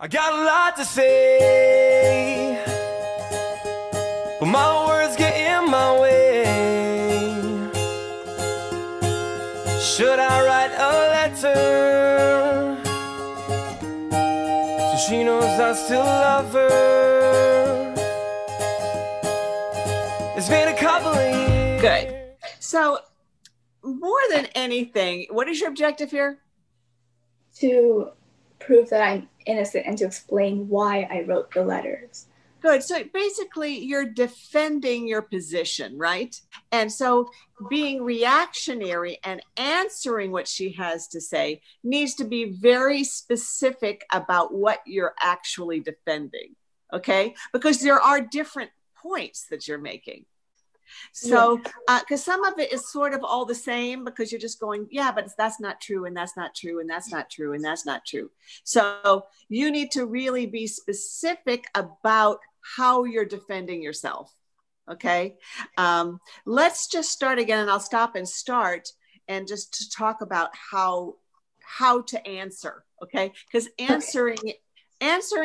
I got a lot to say, but my words get in my way. Should I write a letter so she knows I still love her? It's been a couple of years. Good. So, more than anything, what is your objective here? To prove that I'm innocent and to explain why I wrote the letters. Good. So basically you're defending your position, right? And so being reactionary and answering what she has to say needs to be very specific about what you're actually defending, okay? Because there are different points that you're making. So, because some of it is sort of all the same because you're just going, yeah, but that's not true. And that's not true. And that's not true. And that's not true. So you need to really be specific about how you're defending yourself. Okay. Let's just start again, and I'll stop and start and just to talk about how to answer. Okay. Because answering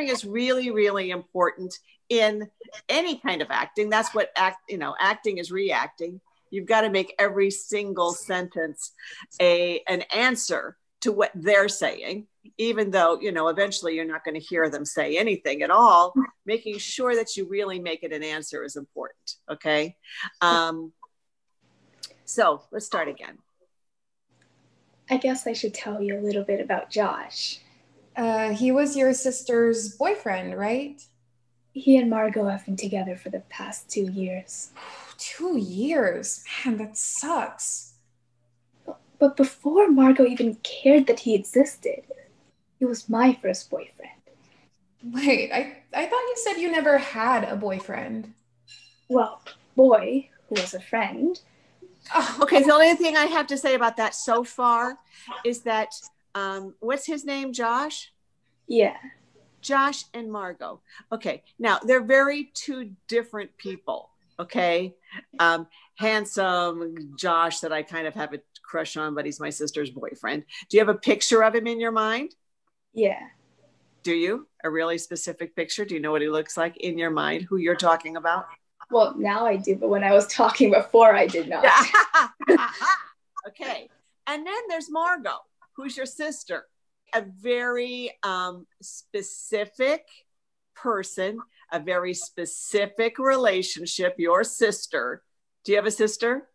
is really, really important in any kind of acting. That's what acting is reacting. You've got to make every single sentence an answer to what they're saying, even though, eventually you're not going to hear them say anything at all. Making sure that you really make it an answer is important. Okay. So let's start again. I guess I should tell you a little bit about Josh. He was your sister's boyfriend, right? He and Margot have been together for the past 2 years. 2 years? Man, that sucks. But before Margot even cared that he existed, he was my first boyfriend. Wait, I thought you said you never had a boyfriend. Well, boy, who was a friend. Oh, okay, the only thing I have to say about that so far is that, what's his name, Josh? Yeah. Josh and Margot. Okay. Now they're very two different people. Okay. Handsome Josh that I kind of have a crush on, but he's my sister's boyfriend. Do you have a picture of him in your mind? Yeah. Do you? A really specific picture? Do you know what he looks like in your mind, who you're talking about? Well, now I do, but when I was talking before, I did not. Okay. And then there's Margot, who's your sister. A very specific person, a very specific relationship, your sister. Do you have a sister?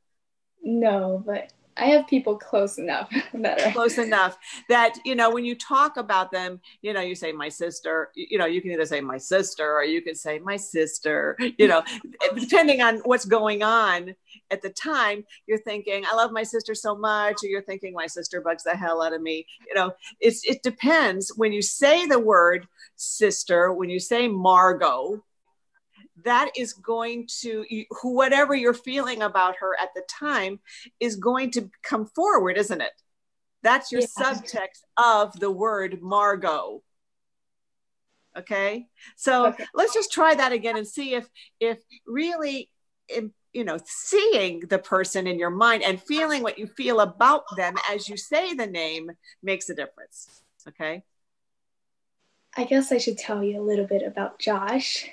No, but I have people close enough that are close enough that, when you talk about them, you say my sister, you can either say my sister or you can say my sister, depending on what's going on at the time. You're thinking, I love my sister so much, or you're thinking my sister bugs the hell out of me. It depends. When you say the word sister, when you say Margot, that is going to, whatever you're feeling about her at the time is going to come forward, isn't it? That's your subtext of the word Margot. Okay. So let's just try that again and see if really, seeing the person in your mind and feeling what you feel about them as you say the name makes a difference. Okay. I guess I should tell you a little bit about Josh.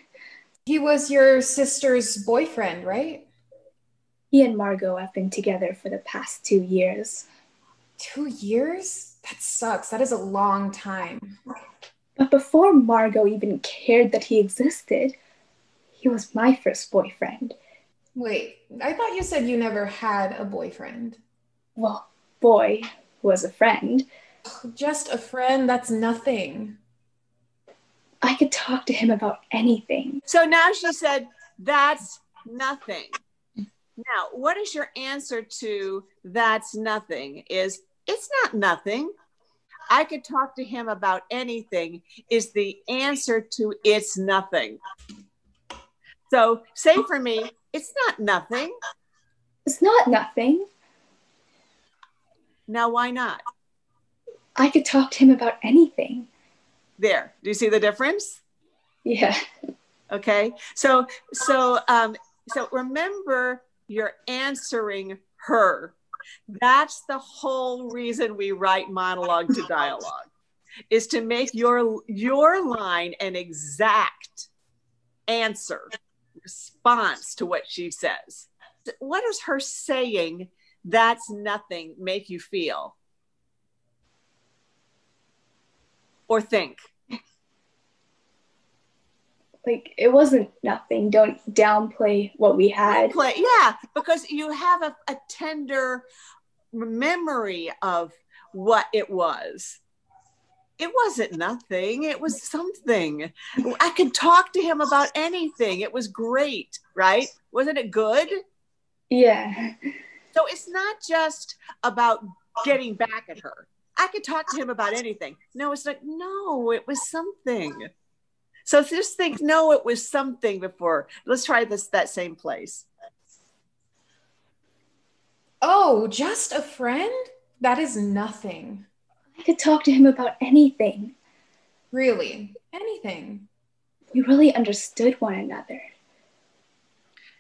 He was your sister's boyfriend, right? He and Margot have been together for the past 2 years. 2 years? That sucks. That is a long time. But before Margot even cared that he existed, he was my first boyfriend. Wait, I thought you said you never had a boyfriend. Well, boy who was a friend. Just a friend? That's nothing. I could talk to him about anything. So now she said, that's nothing. Now, what is your answer to that's nothing? Is it's not nothing. I could talk to him about anything is the answer to it's nothing. So say for me, it's not nothing. It's not nothing. Now, why not? I could talk to him about anything. There. Do you see the difference? Yeah. Okay. So remember, you're answering her. That's the whole reason we write monologue to dialogue. is to make your line an exact answer, response to what she says. What does her saying, "That's nothing," make you feel or think? Like, it wasn't nothing. Don't downplay what we had. Yeah, because you have a tender memory of what it was. It wasn't nothing. It was something. I could talk to him about anything. It was great, right? Wasn't it good? Yeah. So it's not just about getting back at her. I could talk to him about anything. No, it's like, no, it was something. So just think, no, it was something before. Let's try that same place. Oh, just a friend? That is nothing. I could talk to him about anything. Really? Anything? We really understood one another.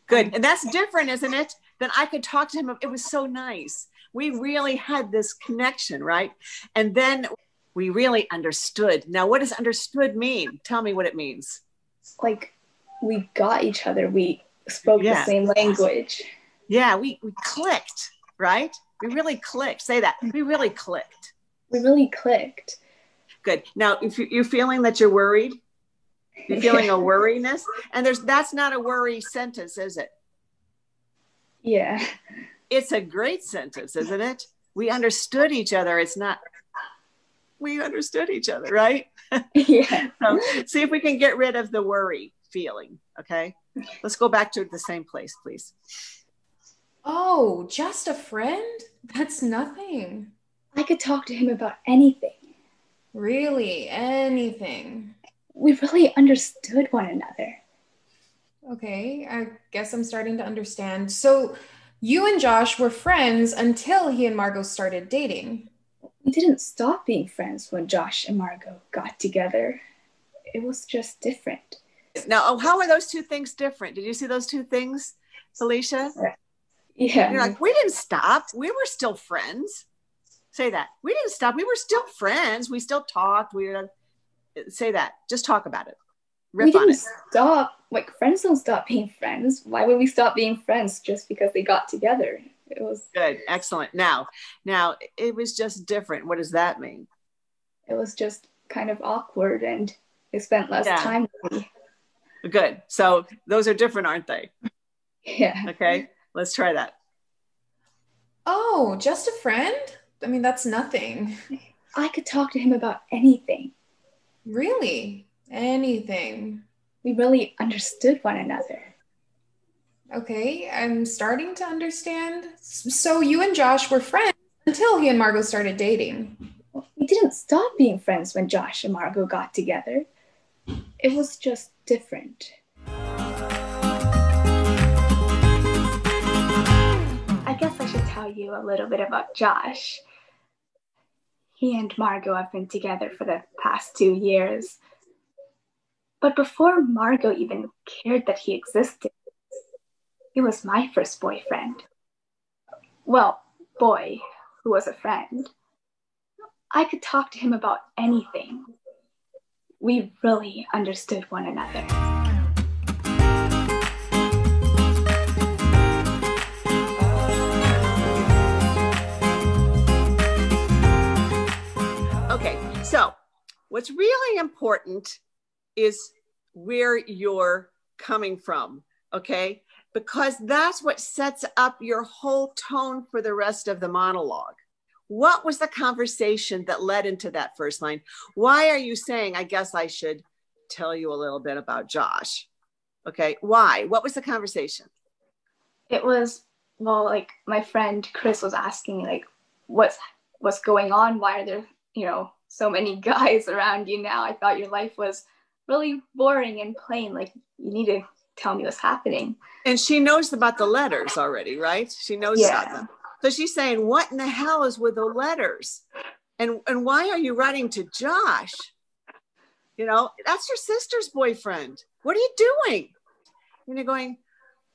Good. And that's different, isn't it? Then I could talk to him. It was so nice. We really had this connection, right? And then we really understood. Now, what does understood mean? Tell me what it means. Like, we got each other. We spoke the same language. Yeah, we clicked, right? We really clicked. Say that. We really clicked. We really clicked. Good. Now, if you're feeling that you're worried, you're feeling a worriness, and that's not a worry sentence, is it? Yeah. It's a great sentence, isn't it? We understood each other. It's not, we understood each other, right? Yeah. So see if we can get rid of the worry feeling, okay? Let's go back to the same place, please. Oh, just a friend? That's nothing. I could talk to him about anything. Really? Anything? We really understood one another. Okay, I guess I'm starting to understand. So you and Josh were friends until he and Margot started dating. We didn't stop being friends when Josh and Margot got together. It was just different. Now, how are those two things different? Did you see those two things, Felicia? Yeah. You're like, we didn't stop. We were still friends. Say that. We didn't stop. We were still friends. We still talked. Say that. Just talk about it. We didn't stop. Like, friends don't stop being friends. Why would we stop being friends just because they got together? It was good. Excellent. Now, it was just different. What does that mean? It was just kind of awkward, and they spent less time with me. Good. So those are different, aren't they? Yeah. Okay. Let's try that. Oh, just a friend? I mean, that's nothing. I could talk to him about anything. Really? Anything? We really understood one another. Okay, I'm starting to understand. So you and Josh were friends until he and Margot started dating. We didn't stop being friends when Josh and Margot got together. It was just different. I guess I should tell you a little bit about Josh. He and Margot have been together for the past 2 years. But before Margot even cared that he existed, he was my first boyfriend. Well, boy who was a friend. I could talk to him about anything. We really understood one another. Okay, so what's really important is where you're coming from, okay? Because that's what sets up your whole tone for the rest of the monologue. What was the conversation that led into that first line? Why are you saying, I guess I should tell you a little bit about Josh? Okay, why? What was the conversation? It was, well, like my friend Chris was asking me, like, what's going on? Why are there, so many guys around you now? I thought your life was really boring and plain. Like, you need to tell me what's happening. And she knows about the letters already, right? She knows about them. So she's saying, what in the hell is with the letters? And why are you writing to Josh? That's your sister's boyfriend. What are you doing? And you're going,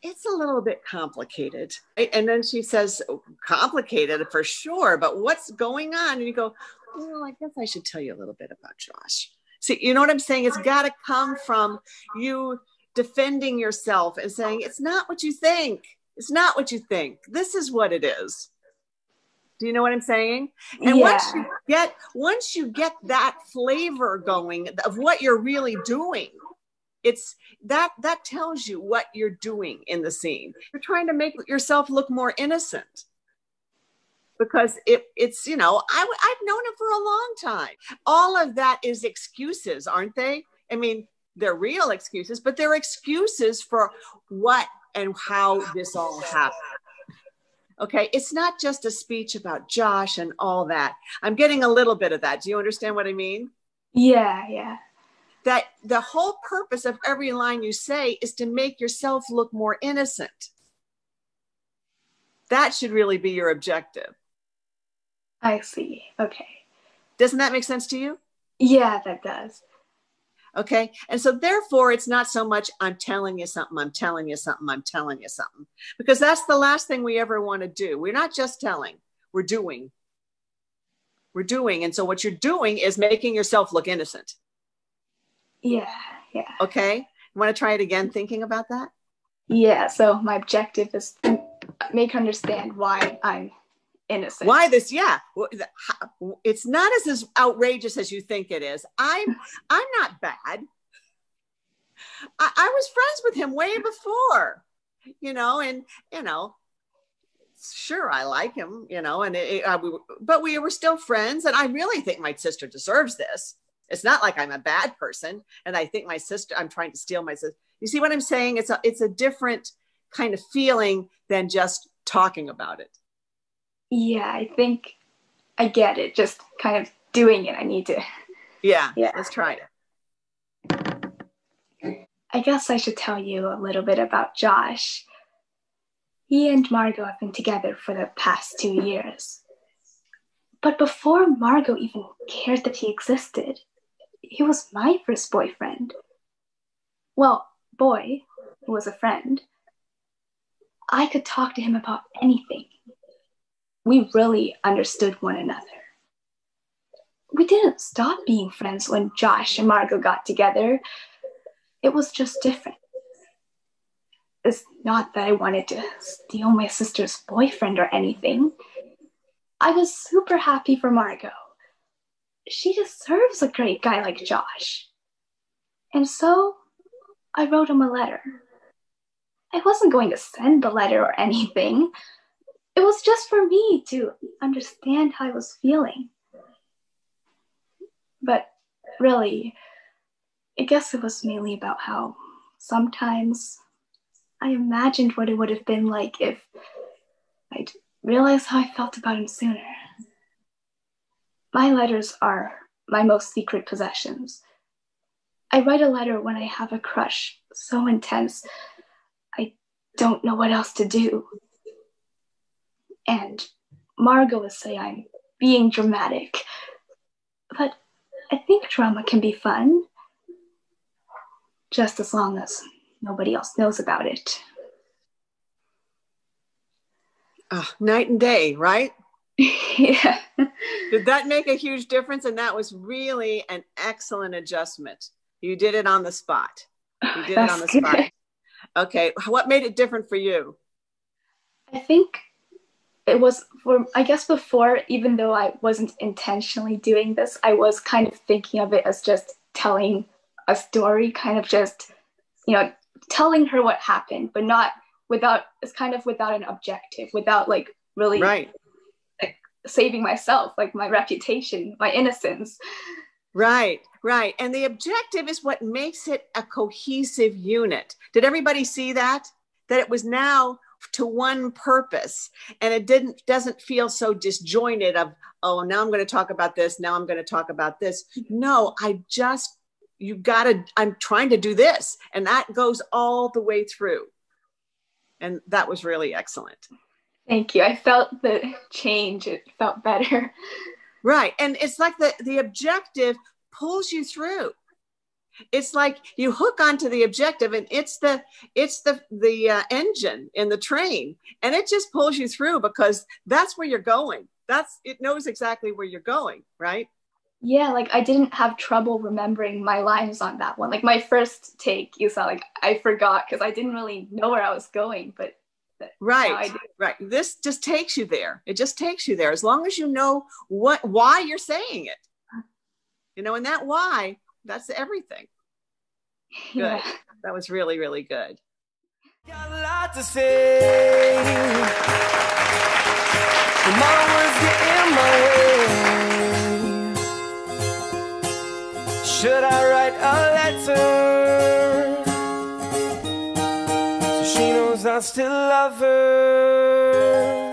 it's a little bit complicated. Right? And then she says, complicated for sure, but what's going on? And you go, Well, I guess I should tell you a little bit about Josh. See, you know what I'm saying? It's got to come from you defending yourself and saying, it's not what you think. It's not what you think. This is what it is. Do you know what I'm saying? And Yeah. once you get that flavor going of what you're really doing, it's that tells you what you're doing in the scene. You're trying to make yourself look more innocent. Because it's, you know, I've known him for a long time. All of that is excuses, aren't they? I mean, they're real excuses, but they're excuses for what and how this all happened. Okay, it's not just a speech about Josh and all that. I'm getting a little bit of that. Do you understand what I mean? Yeah. That the whole purpose of every line you say is to make yourself look more innocent. That should really be your objective. I see. Okay. Doesn't that make sense to you? Yeah, that does. Okay. And so therefore, it's not so much, I'm telling you something, I'm telling you something, I'm telling you something. Because that's the last thing we ever want to do. We're not just telling, we're doing. We're doing. And so what you're doing is making yourself look innocent. Yeah. Okay. You want to try it again, thinking about that? Yeah. So my objective is to make her understand why I'm innocent. Why this? Yeah. It's not as outrageous as you think it is. I'm not bad. I was friends with him way before, you know, and, you know, sure, I like him, you know, and but we were still friends. And I really think my sister deserves this. It's not like I'm a bad person. And I think I'm trying to steal my sister. You see what I'm saying? It's a different kind of feeling than just talking about it. Yeah, I think I get it. Just kind of doing it. I need to. Yeah. Let's try it. I guess I should tell you a little bit about Josh. He and Margot have been together for the past 2 years. But before Margot even cared that he existed, he was my first boyfriend. Well, boy, who was a friend. I could talk to him about anything. We really understood one another. We didn't stop being friends when Josh and Margot got together. It was just different. It's not that I wanted to steal my sister's boyfriend or anything. I was super happy for Margot. She deserves a great guy like Josh. And so I wrote him a letter. I wasn't going to send the letter or anything. It was just for me to understand how I was feeling. But really, I guess it was mainly about how sometimes I imagined what it would have been like if I'd realized how I felt about him sooner. My letters are my most secret possessions. I write a letter when I have a crush so intense, I don't know what else to do. And Margot would say I'm being dramatic. But I think drama can be fun. Just as long as nobody else knows about it. Night and day, right? Yeah. Did that make a huge difference? And that was really an excellent adjustment. You did it on the spot. You did it on the spot. Okay. What made it different for you? I think it was I guess before, even though I wasn't intentionally doing this, I was kind of thinking of it as just telling a story, kind of just, you know, telling her what happened, but not without an objective, without like really right. Like, saving myself, like my reputation, my innocence. Right. And the objective is what makes it a cohesive unit. Did everybody see that? That it was now to one purpose, and it doesn't feel so disjointed of, oh, now I'm going to talk about this. Now I'm going to talk about this. No, I'm trying to do this. And that goes all the way through. And that was really excellent. Thank you. I felt the change. It felt better. Right. And it's like the objective pulls you through. It's like you hook onto the objective, and it's the engine in the train, and it just pulls you through because that's where you're going. it knows exactly where you're going, right? Yeah, like I didn't have trouble remembering my lines on that one. Like my first take, you saw, like I forgot because I didn't really know where I was going, but right. This just takes you there. It just takes you there as long as you know why you're saying it. You know, and that why, that's everything. Good. Yeah. That was really, really good. Got a lot to say, but my words get in my way. Should I write a letter so she knows I still love her?